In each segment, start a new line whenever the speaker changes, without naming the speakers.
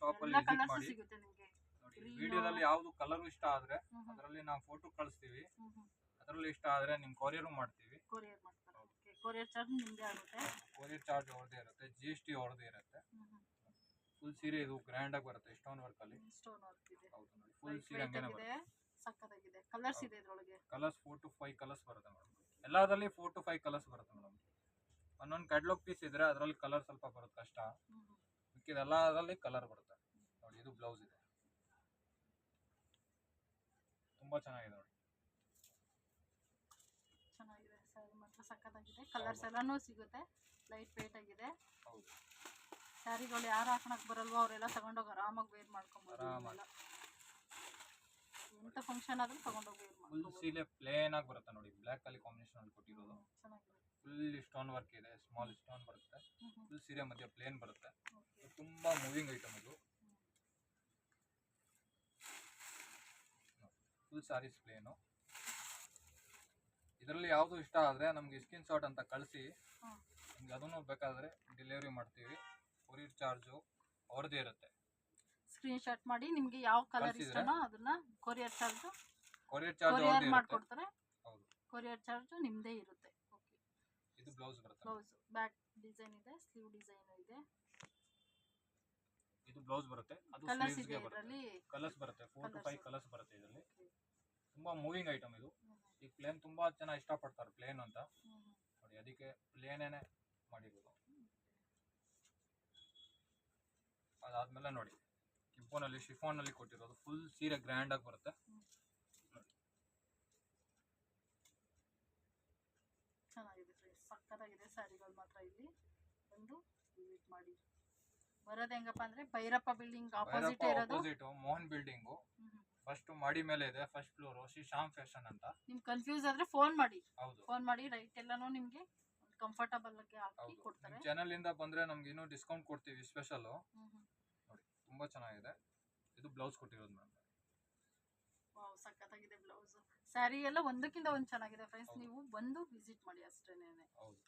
Shop ಅಲ್ಲಿ
ಎಲ್ಲ
visit
colours
ಮಾಡಿ
ಸಿಗುತ್ತೆ ನಿಮಗೆ.
ನೋಡಿ.
Green,
ವಿಡಿಯೋದಲ್ಲಿ ಯಾವ್ದು ಕಲರ್ ಇಷ್ಟ ಆದ್ರೆ ಅದರಲ್ಲಿ ನಾವು ಫೋಟೋ ಕಳಿಸ್ತೀವಿ. ಅದರಲ್ಲಿ ಇಷ್ಟ ಆದ್ರೆ ನಿಮ್ ಕೊರಿಯರ್ ಮಾಡ್ತೀವಿ.
ಕೊರಿಯರ್ ಮಾಡ್ತಾರೆ. ಓಕೆ, ಕೊರಿಯರ್ ಚಾರ್ಜ್ ನಿಮ್ದೇ ಆಗುತ್ತೆ.
ಕೊರಿಯರ್ ಚಾರ್ಜ್ ಅವ್ರದೇ ಇರುತ್ತೆ, GST ಅವ್ರದೇ ಇರುತ್ತೆ. ಫುಲ್ ಸೀರೆ ಇದು ಗ್ರ್ಯಾಂಡ್ ಆಗಿ ಬರುತ್ತೆ, ಸ್ಟೋನ್ ವರ್ಕ್ ಅಲ್ಲಿ.
ಸ್ಟೋನ್ ವರ್ಕ್ ಇದೆ.
ಹೌದು ನೋಡಿ, ಫುಲ್ ಸೀರೆ ಹಂಗೇನೆ ಬರುತ್ತೆ.
ಸಕ್ಕತ್ತಾಗಿದೆ. ಕಲರ್ಸ್ ಇದೆ ಇದರೊಳಗೆ.
ಕಲರ್ಸ್ 4 to 5 ಕಲರ್ಸ್ ಬರುತ್ತೆ ಮೇಡಮ್. ಎಲ್ಲಾದ್ರಲ್ಲಿ 4 to 5 ಕಲರ್ಸ್ ಬರುತ್ತೆ ಮೇಡಮ್. ಒಂದೊಂದು ಕ್ಯಾಟ್ಲಾಗ್ ಪೀಸ್ ಇದ್ರೆ ಅದರಲ್ಲಿ ಕಲರ್ ಸ್ವಲ್ಪ ಬರುತ್ತೆ ಕಷ್ಟ. ಮಿಕ್ಕಿದೆಲ್ಲದಲ್ಲಿ ಕಲರ್ ಬರುತ್ತೆ ನೋಡಿ. ಇದು ಬ್ಲೌಸ್ ಇದೆ, ತುಂಬಾ ಚೆನ್ನಾಗಿದೆ ನೋಡಿ.
ಚೆನ್ನಾಗಿದೆ ಸ್ಯಾರಿ ಮಾತ್ರ ಸಕ್ಕತ್ತಾಗಿದೆ. ಕಲರ್ಸ್ ಎಲ್ಲಾನು ಸಿಗುತ್ತೆ. ಲೈಟ್ ವೇಟ್ ಆಗಿದೆ.
ಹೌದು.
ಸ್ಯಾರಿಗಳು ಯಾರು ಹಾಕೋಣಕ್ ಬರಲ್ವೋ ಅವರೆಲ್ಲ ತಗೊಂಡೋಗಿ ಆರಾಮಾಗಿ ವೇರ್ ಮಾಡ್ಕೊಬೋದು. ಎಂತ ಫಂಕ್ಷನ್ ಆದ್ರೂ ತಗೊಂಡೋಗಿ ವೇರ್ ಮಾಡ್ಬೋದು.
ಫುಲ್ ಸೀರೆ ಪ್ಲೇನ್ ಆಗಿ ಬರುತ್ತೆ ನೋಡಿ, ಬ್ಲಾಕ್ ಅಲ್ಲಿ ಕಾಂಬಿನೇಷನ್ ಅಲ್ಲಿ ಕೊಟ್ಟಿರೋದು.
ಚೆನ್ನಾಗಿದೆ.
ಫುಲ್ ಸ್ಟೋನ್ ವರ್ಕ್ ಇದೆ, ಸ್ಮಾಲ್ ಸ್ಟೋನ್ ಬರುತ್ತೆ. ಫುಲ್ ಸೀರೆ ಮಧ್ಯೆ ಪ್ಲೇನ್ ಬರುತ್ತೆ. ತುಂಬಾ ಮೂವಿಂಗ್ ಐಟಮ್ ಇದು. Full sarees plain. ಇದರಲ್ಲಿ ಯಾವುದು ಇಷ್ಟ ಆದ್ರೆ ನಮ್ಗೆ ಸ್ಕ್ರೀನ್ ಶಾಟ್ ಅಂತ ಕಳಿಸಿ, ನಿಮ್ಗೆ ಅದನ್ನು ಬೇಕಾದ್ರೆ ಡೆಲಿವರಿ ಮಾಡ್ತೀವಿ. ಕೊರಿಯರ್ ಚಾರ್ಜು ಅವ್ರದ್ದೇ ಇರುತ್ತೆ.
ಸ್ಕ್ರೀನ್ ಶಾಟ್ ಮಾಡಿ ನಿಮ್ಗೆ ಯಾವ ಕಲರ್ ಇಷ್ಟನೋ ಅದನ್ನ ಕೊರಿಯರ್ ಚಾರ್ಜ್ ಮಾಡ್ಕೊಡ್ತಾರೆ.
ಹೌದು,
ಕೊರಿಯರ್ ಚಾರ್ಜ್ ನಿಮ್ದೇ ಇರುತ್ತೆ. ಓಕೆ.
ಇದು ಬ್ಲೌಸ್ ಬರುತ್ತೆ.
ಬ್ಲೌಸ್ ಬ್ಯಾಕ್ ಡಿಸೈನ್ ಇದೆ, ಸ್ಲೀವ್ ಡಿಸೈನ್ ಇದೆ.
ಇದು ಬ್ಲೌಸ್ ಬರುತ್ತೆ. ಅದು
ಕಲರ್ಸ್
ಸ್ಲೀವ್ಸ್
ಇದೆ
ಗೆ ಬರುತ್ತೆ.
ಇದರಲ್ಲಿ.
ಕಲರ್ಸ್ ಬರುತ್ತೆ, 4 to 5 ಕಲರ್ಸ್ ಬರುತ್ತೆ ಇದರಲ್ಲಿ. ತುಂಬಾ ಮೂವಿಂಗ್ ಐಟಮ್ ಇದು. ಈ ಪ್ಲೇನ್ ತುಂಬಾ ಜನ ಇಷ್ಟಪಡ್ತಾರೆ ಪ್ಲೇನ್ ಅಂತ ನೋಡಿ, ಅದಕ್ಕೆ ಪ್ಲೇನೇನೆ ಮಾಡಿರೋದು. ಅದಾದ್ಮೇಲೆ ನೋಡಿ, ಕಿಂಪೋನಲ್ಲಿ ಶಿಫಾನ್ ಅಲ್ಲಿ ಕೊಟ್ಟಿರೋದು. ಫುಲ್ ಸೀರೆ ಗ್ರ್ಯಾಂಡ್ ಆಗಿ ಬರುತ್ತೆ.
ಚೆನ್ನಾಗಿದೆ ಫ್ರೆಂಡ್ಸ್, ಸಕ್ಕತ್ತಾಗಿದೆ ಸ್ಯಾರಿಗಳು ಮಾತ್ರ. ಇಲ್ಲಿ ಬಂದು ವಿಸಿಟ್ ಮಾಡಿ. ಬರೋದು ಹೆಂಗಪ್ಪ ಅಂದ್ರೆ ಭೈರಪ್ಪ ಬಿಲ್ಡಿಂಗ್ ಆಪೋಸಿಟ್ ಇರೋದು.
ಮೋಹನ್ ಬಿಲ್ಡಿಂಗು ಫಸ್ಟ್ ಮಾಡಿ ಮೇಲೆ ಇದೆ, first floor, Shri Shyam fashion ಅಂತ.
ನಿಮ್ ಕನ್ಫ್ಯೂಸ್ ಆದ್ರೆ ಫೋನ್ ಮಾಡಿ.
ಹೌದು,
ಫೋನ್ ಮಾಡಿ. ರೈಟ್ ಎಲ್ಲಾನು ನಿಮ್ಗೆ ಕಂಫರ್ಟಬಲ್ ಆಗಿ ಹಾಕಿ ಕೊಡ್ತಾರೆ.
ಚಾನೆಲ್ ಇಂದ ಬಂದ್ರೆ ನಮ್ಗೆ ಇನ್ನೂ ಡಿಸ್ಕೌಂಟ್ ಕೊಡ್ತೀವಿ ಸ್ಪೆಷಲ್ ನೋಡಿ. ತುಂಬಾ ಚೆನ್ನಾಗಿದೆ. ಇದು ಬ್ಲೌಸ್ ಕೊಟ್ಟಿರೋದು ಮೇಡಮ್.
ವಾವ್, ಸಕ್ಕತ್ತಾಗಿದೆ ಬ್ಲೌಸ್. ಸ್ಯಾರಿ ಎಲ್ಲ ಒಂದಕ್ಕಿಂತ ಒಂದು ಚೆನ್ನಾಗಿದೆ ಫ್ರೆಂಡ್ಸ್. ನೀವು ಬಂದು ವಿಸಿಟ್ ಮಾಡಿ ಅಷ್ಟೇನೆ.
ಹೌದು,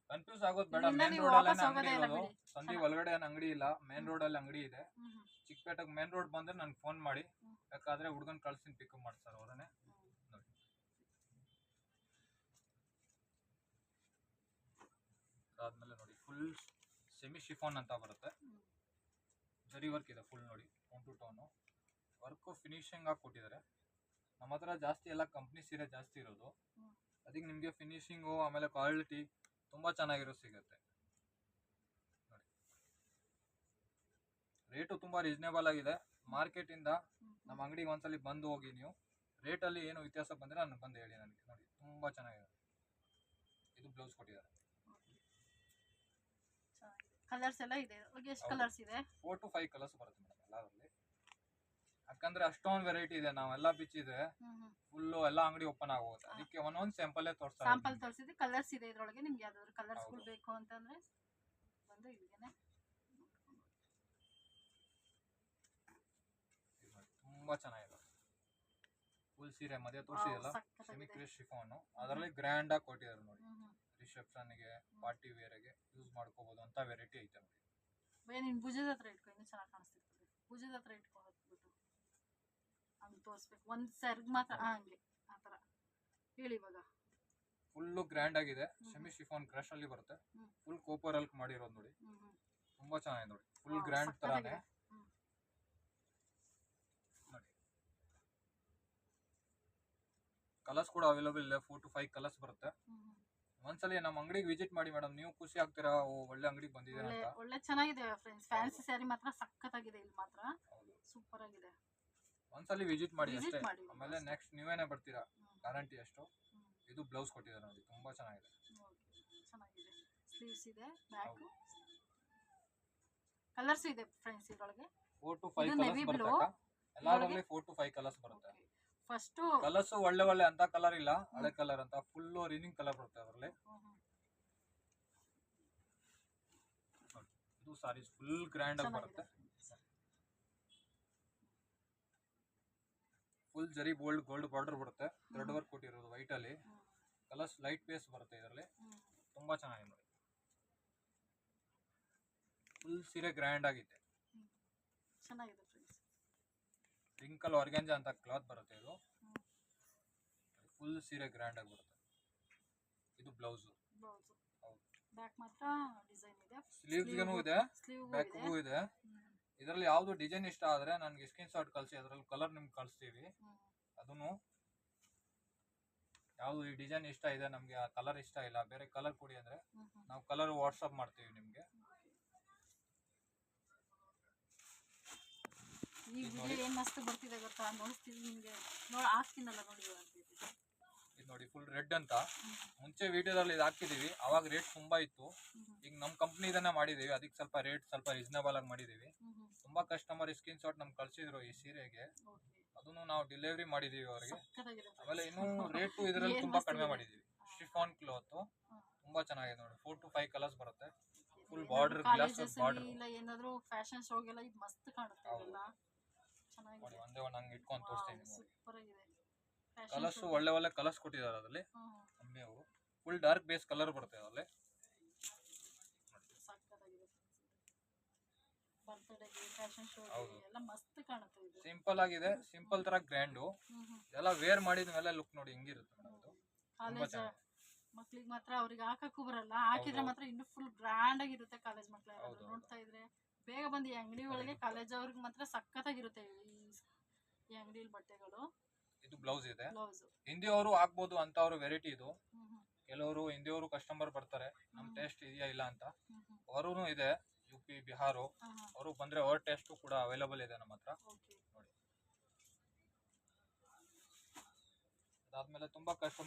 ಕನ್ಫ್ಯೂಸ್ ಆಗೋದು ಬೇಡ. ಮೇನ್ ರೋಡ್ ಅಲ್ಲಿ ಅಂಗಡಿ ಇರೋದು, ಸಂಧಿ ಒಳಗಡೆ ಅಂಗಡಿ ಇಲ್ಲ, ಮೇನ್ ರೋಡ್ ಅಲ್ಲಿ ಅಂಗಡಿ ಇದೆ. ಚಿಕ್ಕಪೇಟೆಗೆ ಮೇನ್ ರೋಡ್ ಬಂದ್ರೆ ನನ್ಗೆ ಫೋನ್ ಮಾಡಿ, ಬೇಕಾದ್ರೆ ಹುಡುಗನ್ ಕಳ್ಸಿನ ಪಿಕ್ ಮಾಡ್ತಾರೆ ಅವರನ್ನೇ ನೋಡಿ. ಅದಾದ್ಮೇಲೆ ನೋಡಿ, ಫುಲ್ ಸೆಮಿ ಶಿಫಾನ್ ಅಂತ ಬರುತ್ತೆ. ಜರಿ ವರ್ಕ್ ಇದೆ ಫುಲ್ ನೋಡಿ, tone to tone work finishing ಆಗಿ ಕೊಟ್ಟಿದ್ದಾರೆ. ನಮ್ಮ ಹತ್ರ ಜಾಸ್ತಿ ಎಲ್ಲ ಕಂಪ್ನಿ ಸೀರೆ ಜಾಸ್ತಿ ಇರೋದು, ಅದಕ್ಕೆ ನಿಮಗೆ ಫಿನಿಶಿಂಗು ಆಮೇಲೆ ಕ್ವಾಲಿಟಿ ತುಂಬಾ ಚೆನ್ನಾಗಿರೋದು ಸಿಗುತ್ತೆ ನೋಡಿ. ರೇಟು ತುಂಬಾ ರೀಸನೇಬಲ್ ಆಗಿದೆ. ಮಾರ್ಕೆಟ್ ಇಂದ ನಮ್ಮ ಅಂಗಡಿಗೆ ಒಂದ್ಸಲಿ ಬಂದು ಹೋಗಿ ನೀವು. ರೇಟಲ್ಲಿ ಏನು ವ್ಯತ್ಯಾಸ ಬಂದರೆ ನಾನು ಬಂದು ಹೇಳಿ ನನಗೆ ನೋಡಿ. ತುಂಬಾ ಚೆನ್ನಾಗಿದೆ. ಇದು ಬ್ಲೌಸ್ ಕೊಟ್ಟಿದ್ದಾರೆ.
ಕಲರ್ಸ್ ಎಲ್ಲ ಇದೆ. ಎಷ್ಟು ಕಲರ್ಸ್ ಇದೆ?
4 to 5 ಕಲರ್ಸ್ ಬರುತ್ತೆ ಮೇಡಮ್ ಎಲ್ಲರಲ್ಲಿ. ಯಾಕಂದ್ರೆ ಅಷ್ಟೊಂದು ವೆರೈಟಿ ಇದೆ, ನಾವೆಲ್ಲ ಬಿಚ್ಚಿದ್ರೆ ಫುಲ್ ಎಲ್ಲ ಅಂಗಡಿ ಓಪನ್ ಆಗೋಗುತ್ತೆ. ಅದಕ್ಕೆ ಒಂದೊಂದು ಸ್ಯಾಂಪಲ್ ತೋರಿಸ್ತಾರೆ.
ಸ್ಯಾಂಪಲ್ ತೋರಿಸಿದ್ರೆ ಕಲರ್ಸ್ ಇದೆ ಇದರೊಳಗೆ. ನಿಮ್ಗೆ ಯಾವ್ದಾದ್ರು ಕಲರ್ಸ್ ಬೇಕು ಅಂತಂದ್ರೆ ಬಂದು ಇಲ್ಲಿಗೆನೆ.
ತುಂಬಾ ಚೆನ್ನಾಗಿದೆ. ಫುಲ್ ಸೀರೆ ಮಧ್ಯ ತೋರಿಸಿದಲ್ಲ, ಸೆಮಿ ಕ್ರೇಪ್ ಶಿಫಾನ್, ಅದರಲ್ಲಿ ಗ್ರ್ಯಾಂಡ್ ಆಗಿ ಕೊಟ್ಟಿದ್ದಾರೆ ನೋಡಿ. ರಿಸೆಪ್ಷನ್ ಗೆ, ಪಾರ್ಟಿ ವೇರ್ ಗೆ ಯೂಸ್ ಮಾಡ್ಕೋಬಹುದು ಅಂತ ವೆರೈಟಿ ಐತೆ ನೋಡಿ.
ನಿನ್ ಭುಜದ ಹತ್ರ ಇಟ್ಕೊ, ಇನ್ನು ಚೆನ್ನಾಗಿ ಕಾಣಿಸ್ತಿರ್ತದೆ. ಭುಜದ ಹತ್ರ ಇಟ್ಕೊಂಡ್ಬಿಟ್ಟು ಹಂಗೆ ತೋರಿಸ್ಬೇಕು. ಒಂದ್ ಸರ್ಗ್ ಮಾತ್ರ ಹಂಗೆ ಆ ತರ ಹೇಳಿ. ಇವಾಗ
ಫುಲ್ ಗ್ರ್ಯಾಂಡ್ ಆಗಿದೆ. ಸೆಮಿ ಶಿಫಾನ್ ಕ್ರಶ್ ಅಲ್ಲಿ ಬರುತ್ತೆ. ಫುಲ್ ಕೋಪರ್ ಅಲ್ಲಿ ಮಾಡಿರೋದು ನೋಡಿ. ತುಂಬಾ ಚೆನ್ನಾಗಿದೆ ನೋಡಿ. ಫುಲ್ ಗ್ರ್ಯಾಂಡ್ ತರಾನೇ ನೋಡಿ. ಕಲರ್ಸ್ ಕೂಡ ಅವೈಲೇಬಲ್ ಇದೆ. 4 to 5 ಕಲರ್ಸ್ ಬರುತ್ತೆ. ಒಂದ್ಸಲಿ ನಮ್ಮ ಅಂಗಡಿಗೆ ವಿಸಿಟ್ ಮಾಡಿ ಮೇಡಮ್, ನೀವು ಖುಷಿ ಆಗ್ತೀರಾ. ಒಳ್ಳೆ ಅಂಗಡಿ ಬಂದಿದೆ ಅಂತ.
ಒಳ್ಳೆ ಚೆನ್ನಾಗಿದೆ ಫ್ರೆಂಡ್ಸ್. ಫ್ಯಾನ್ಸಿ ಸ್ಯಾರಿ ಮಾತ್ರ ಸಕ್ಕತ್ತಾಗಿದೆ. ಇಲ್ಲಿ ಮಾತ್ರ ಸೂಪರ್ ಆಗಿದೆ.
ಒಂದ್ಸಲಿ ವಿಸಿಟ್ ಮಾಡಿ ಅಷ್ಟೇ. ಆಮೇಲೆ ನೆಕ್ಸ್ಟ್ ನೀವೇನೇ ಬರ್ತೀರಾ, ಗ್ಯಾರಂಟಿ ಅಷ್ಟು. ಇದು ಬ್ಲೌಸ್ ಕೊಟ್ಟಿದ್ದಾರೆ ನೋಡಿ, ತುಂಬಾ ಚೆನ್ನಾಗಿದೆ.
ಚೆನ್ನಾಗಿದೆ. ಸ್ಲೀವ್ಸ್ ಇದೆ, ಬ್ಯಾಕ್ ಕಲರ್ಸ್ ಇದೆ ಫ್ರೆಂಡ್ಸ್. ಇದರೊಳಗೆ
4 to 5 ಕಲರ್ಸ್ ಬರುತ್ತೆ. ಎಲ್ಲಾದ್ರಲ್ಲಿ 4 to 5 ಕಲರ್ಸ್ ಬರುತ್ತೆ.
ಫಸ್ಟ್
ಕಲರ್ಸ್ ಒಳ್ಳೆ ಅಂತ ಕಲರ್ ಇಲ್ಲ, ಹಳೆ ಕಲರ್ ಅಂತ ಫುಲ್ ರಿನಿಂಗ್ ಕಲರ್ ಬರುತ್ತೆ ಅದರಲ್ಲಿ. ಇದು ಸಾರೀಸ್ ಫುಲ್ ಗ್ರ್ಯಾಂಡ್ ಆಗಿ ಬರುತ್ತೆ. ಫುಲ್ ಜರಿ ಗೋಲ್ಡ್ ಬಾರ್ಡರ್ ಬರುತ್ತೆ. ಥ್ರೆಡ್ ವರ್ಕ್ ಕೊಟ್ಟಿರೋದು ವೈಟ್ ಅಲ್ಲಿ. ಕಲರ್ಸ್ ಲೈಟ್ ಬೇಸ್ ಬರುತ್ತೆ ಇದರಲ್ಲಿ. ತುಂಬಾ ಚೆನ್ನಾಗಿದೆ ನೋಡಿ. ಫುಲ್ ಸೀರೆ ಗ್ರ್ಯಾಂಡ್ ಆಗಿದೆ.
ಚೆನ್ನಾಗಿದೆ ಫ್ರೆಂಡ್ಸ್.
ರಿಂಕಲ್ ಆರ್ಗ್ಯಾನ್ಜಾ ಅಂತ ಕ್ಲಾತ್ ಬರುತ್ತೆ ಇದು. ಫುಲ್ ಸೀರೆ ಗ್ರ್ಯಾಂಡ್ ಆಗಿ ಬರುತ್ತೆ. ಇದು ಬ್ಲೌಸು.
ಬ್ಲೌಸು
ಹೌದು.
ಬ್ಯಾಕ್ ಮಾತ್ರ ಡಿಸೈನ್ ಇದೆ.
ಸ್ಲೀವ್ಸ್ಗೂ ಇದೆ,
ಸ್ಲೀವ್ಗೂ
ಬ್ಯಾಕ್ಗೂ ಇದೆ. ಇದರಲ್ಲಿ ಯಾವ್ದು ಡಿಸೈನ್ ಇಷ್ಟ ಆದ್ರೆ ನನಗೆ ಸ್ಕ್ರೀನ್ ಶಾಟ್ ಕಳಿಸಿ, ಅದರಲ್ಲಿ ಕಲರ್ ನಿಮ್ಗೆ ಕಳಿಸ್ತೀವಿ. ಅದನ್ನು ಯಾವ್ದು ಈ ಡಿಸೈನ್ ಇಷ್ಟ ಇದೆ ನಮ್ಗೆ, ಆ ಕಲರ್ ಇಷ್ಟ ಇಲ್ಲ, ಬೇರೆ ಕಲರ್ ಕೊಡಿ ಅಂದ್ರೆ ನಾವು ಕಲರ್ ವಾಟ್ಸಪ್ ಮಾಡ್ತೀವಿ ನಿಮ್ಗೆ.
ಈ ವಿಡಿಯೋ ಏನ್ ಮಸ್ತ್ ಬರ್ತಿದೆ ಗೊತ್ತಾ, ನೋಡ್ತೀವಿ ನಿಮ್ಗೆ ಹಾಕ್ತೀನಲ್ಲ ನೋಡಿ.
ಇದು ನೋಡಿ ಫುಲ್ ರೆಡ್ ಅಂತ. ಮುಂಚೆ ವಿಡಿಯೋದಲ್ಲಿ ಇದು ಹಾಕಿದೀವಿ, ಅವಾಗ ರೇಟ್ ತುಂಬಾ ಇತ್ತು. ಈಗ ನಮ್ಮ ಕಂಪ್ನಿ ಇದನ್ನ ಮಾಡಿದೀವಿ, ಅದಕ್ಕೆ ಸ್ವಲ್ಪ ರೇಟ್ ಸ್ವಲ್ಪ ರೀಸನಬಲ್ ಆಗಿ ಮಾಡಿದೀವಿ. ತುಂಬಾ ಕಸ್ಟಮರ್ ಸ್ಕ್ರೀನ್ ಶಾಟ್ ನಮ್ಗೆ ಕಳ್ಸಿದ್ರು ಈ ಸೀರೆಗೆ, ಅದನ್ನು ನಾವು ಡೆಲಿವರಿ ಮಾಡಿದೀವಿ ಅವರಿಗೆ. ಆಮೇಲೆ ಇನ್ನೂ ರೇಟು ಇದರಲ್ಲಿ ತುಂಬಾ ಕಡಿಮೆ ಮಾಡಿದೀವಿ. ಶಿಫಾನ್ ಕ್ಲಾತ್ ತುಂಬಾ ಚೆನ್ನಾಗಿದೆ ನೋಡಿ. 4 to 5 ಕಲರ್ಸ್ ಬರುತ್ತೆ. Full border, glass border.
ಇಲ್ಲ ಏನಾದ್ರು ಫ್ಯಾಷನ್ ಶೋಗೆಲ್ಲ ಇದು ಮಸ್ತ್ ಕಾಣುತ್ತೆ. ಇದೆಲ್ಲ ಚೆನ್ನಾಗಿದೆ
ನೋಡಿ, ಒಂದೇ ಒಂದು ಹಂಗೆ ಇಟ್ಕೊಂಡು ತೋರಿಸ್ತೀನಿ ನಿಮಗೆ.
ಸೂಪರ್ ಆಗಿದೆ.
ಕಲರ್ಸ್ ಒಳ್ಳೆ ಒಳ್ಳೆ ಕಲರ್ಸ್ ಕೊಟ್ಟಿದ್ದಾರೆ ಅದರಲ್ಲಿ. ಅಮ್ಮಿ ಅವರು ಫುಲ್ ಡಾರ್ಕ್ ಬೇಸ್ ಕಲರ್ ಬರುತ್ತೆ ಅದರಲ್ಲಿ.
ಸಕ್ಕತ್ತಾಗಿದೆ. ಬರ್ತ್ಡೇಗೆ, ಫ್ಯಾಷನ್ ಶೋ ಎಲ್ಲ ಮಸ್ತ್ ಕಾಣುತ್ತೆ ಇದು.
ಸಿಂಪಲ್ ಆಗಿದೆ, ಸಿಂಪಲ್ ತರ ಗ್ರ್ಯಾಂಡು. ಎಲ್ಲ ವೇರ್ ಮಾಡಿದ ಮೇಲೆ ಲುಕ್ ನೋಡಿ ಹೆಂಗಿರುತ್ತೆ ಮೇಡಮ್ ಇದು.
ಕಾಲೇಜ್ ಮಕ್ಳಿಗೆ ಮಾತ್ರ ಅವ್ರಿಗೆ ಹಾಕಕ್ಕೂ ಬರಲ್ಲ, ಹಾಕಿದ್ರೆ ಮಾತ್ರ ಇನ್ನೂ ಫುಲ್ ಗ್ರ್ಯಾಂಡ್ ಆಗಿರುತ್ತೆ. ಕಾಲೇಜ್ ಮಕ್ಳು ಯಾರಾದ್ರೂ ನೋಡ್ತಾ ಇದ್ರೆ ಬೇಗ ಬಂದು ಈ ಅಂಗಡಿ ಒಳಗೆ, ಕಾಲೇಜ್ ಅವ್ರಿಗೆ ಮಾತ್ರ ಸಕ್ಕತ್ತಾಗಿರುತ್ತೆ ಈ ಅಂಗಡಿಲಿ ಬಟ್ಟೆಗಳು.
ಇದು ಬ್ಲೌಸ್ ಇದೆ.
ಬ್ಲೌಸ್
ಹಿಂದಿ ಅವರು ಹಾಕ್ಬೋದು ಅಂತ ಅವ್ರ ವೆರೈಟಿ ಇದು. ಕೆಲವರು ಹಿಂದಿಯವರು ಕಸ್ಟಮರ್ ಬರ್ತಾರೆ, ನಮ್ ಟೇಸ್ಟ್ ಇದೆಯಾ ಇಲ್ಲ ಅಂತ. ಅವರು ಇದೆ, UP ಬಿಹಾರು ಅವರು ಬಂದ್ರೆ ಅವ್ರ ಟೇಸ್ಟ್ ಕೂಡ ಅವೈಲೇಬಲ್ ಇದೆ ನಮ್ಮ ಹತ್ರ. ನೋಡಿ, ಅದಾದ್ಮೇಲೆ ತುಂಬಾ ಕಸ್ಟಮರ್